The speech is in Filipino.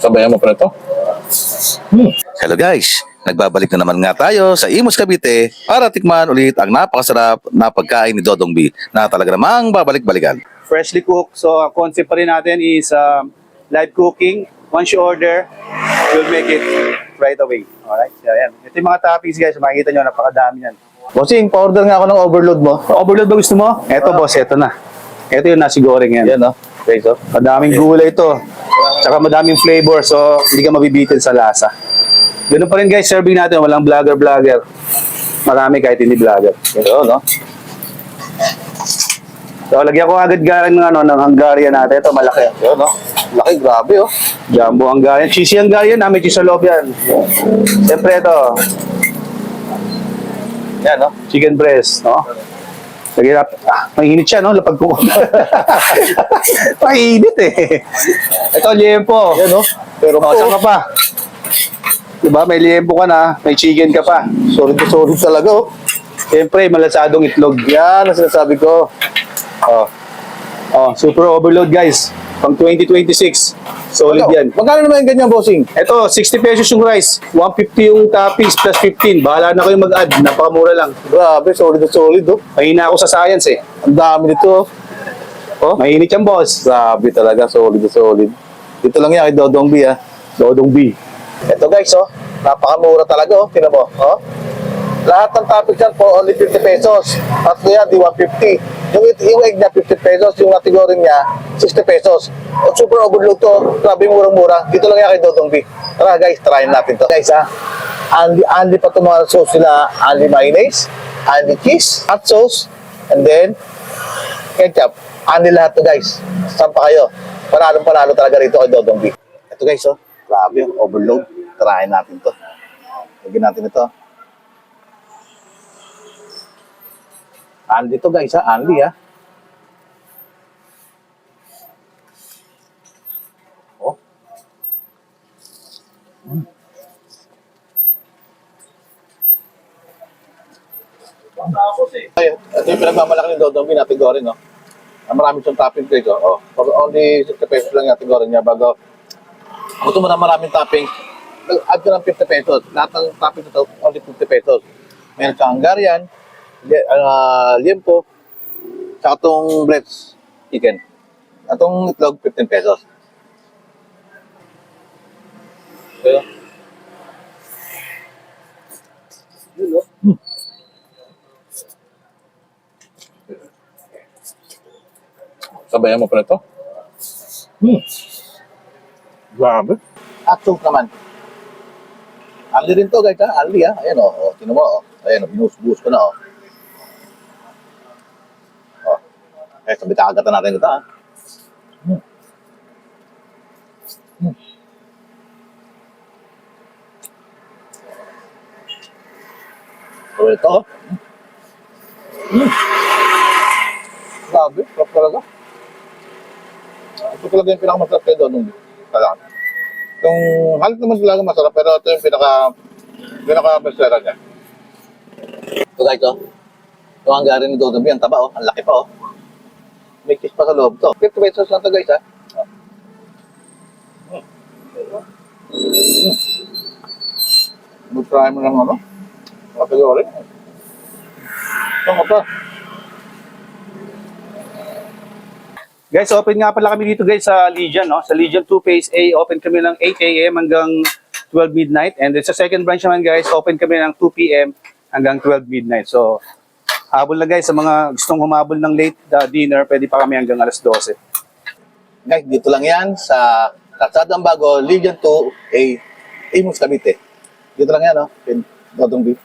Sabayan mo pa ito. Hello guys, nagbabalik na naman nga tayo sa Imus Cavite para tikman ulit ang napakasarap na pagkain ni Dodong B na talaga namang babalik-balikan. Freshly cooked. So, ang concept pa rin natin is live cooking. Once you order, you'll make it right away. Alright? So, ayan. Ito yung mga toppings guys. Makikita nyo, napakadami yan. Bossing, pa-order nga ako ng overload mo. Overload ba gusto mo? Eto boss, eto na. Eto yung nasi goreng yan. Yan, no? Okay, so. Madaming gulay ito. Tsaka madaming flavor. So, hindi ka mabibitin sa lasa. Ganun pa rin guys, serving natin. Walang vlogger. Marami kahit hindi vlogger. Ito, no? So, lagyan ko agad galing ng Hungarian natin. Ito, malaki. Ito, no? Laki, grabe, oh. Jumbo Hungarian. Cheesy Hungarian na. May cheese sa loob yan. Siyempre ito, Yan, no? chicken breast, no? Lagyan natin. Mainit siya, no? Lapag ko. Mainit eh. Ito, liempo. Yan, no? Pero Masa ka pa. Diba? May liempo ka na. May chicken ka pa. solid to solid talaga, oh. Siyempre, malasadong itlog. Yan ang sinasabi ko. Oh, super overload guys. Pang 2026. Solid yan. Magkano naman yung ganyan, bossing? Ito, 60 pesos yung rice. 150 yung toppings plus 15. Bahala na kayo mag-add. Napakamura lang. Grabe, solid to solid, oh. Mahina ako sa science eh. Ang dami nito, oh. Oh, mainit yan boss. Grabe talaga, solid to solid. Dito lang yan kay Dodong B, ah. Dodong B. Ito guys, oh. Napakamura talaga, oh. Tingnan mo, oh. Lahat ng topics yan for only 50 pesos. Tatlo yan, di 150. Yung egg niya, 50 pesos. Yung natigorin niya, 60 pesos. O super overload to. Grabe, murang-mura. Dito lang yan kay Dodong B. Tara guys, try natin to. Guys, ha. Anli pa itong mga sauce nila. Anli mayonnaise, anli cheese, hot sauce, and then ketchup. Anli lahat to guys. Saan pa kayo? Panalong-panalo talaga rito kay Dodong B. Ito guys, oh. Grabe, overload. Try natin to. Lagyan natin ito. Anli to guys, ha? Anli, ha? Oh. Ay, ito yung pinagmamalaki ni Dodong B, natigorin, no? Marami siyang topping guys, oh. For only 60 pesos lang yung natigorin niya bago gusto mo na maraming topping, add ka ng 50 pesos. Lahat ng topping ito, only 50 pesos. Meron sa Hungarian, liempo, saka itong breast chicken. At itong itlog, 15 pesos. Okay. Yun, no? Sabayan mo pa ito? Grabe. Hot sauce naman. Anli rin to guys, ha? Anli, ha? Ayan, oh. Tinan mo, oh. Ayan, binus-bus ko na, oh. Sabi kakagatan natin ito, ha? So, ito, oh. Grabe, sarap talaga. Ito talaga yung pinakamasarap kayo doon. Talaga. Yung halit naman talaga masarap, pero ito yung pinaka-bestseller niya. Ito guys, oh. Ito ang gari ni Dodong B, ang taba, oh. Ang laki pa, oh. May cheese pa sa loob to. 50 pesos lang ito guys, ha. Mag-try mo lang, ano? Matigorin. Ito mo pa. Guys, open nga pala kami dito guys sa Legion, no? Sa Legion 2 Phase A, open kami ng 8 a.m. hanggang 12 midnight. And then sa second branch naman guys, open kami ng 2 p.m. hanggang 12 midnight. So, habol na guys, sa mga gustong humabol ng late dinner, pwede pa kami hanggang alas 12. Guys, dito lang yan sa Kalsadang Bago, Legion 2A, Imus Cavite. Dito lang yan, no? Dodong B.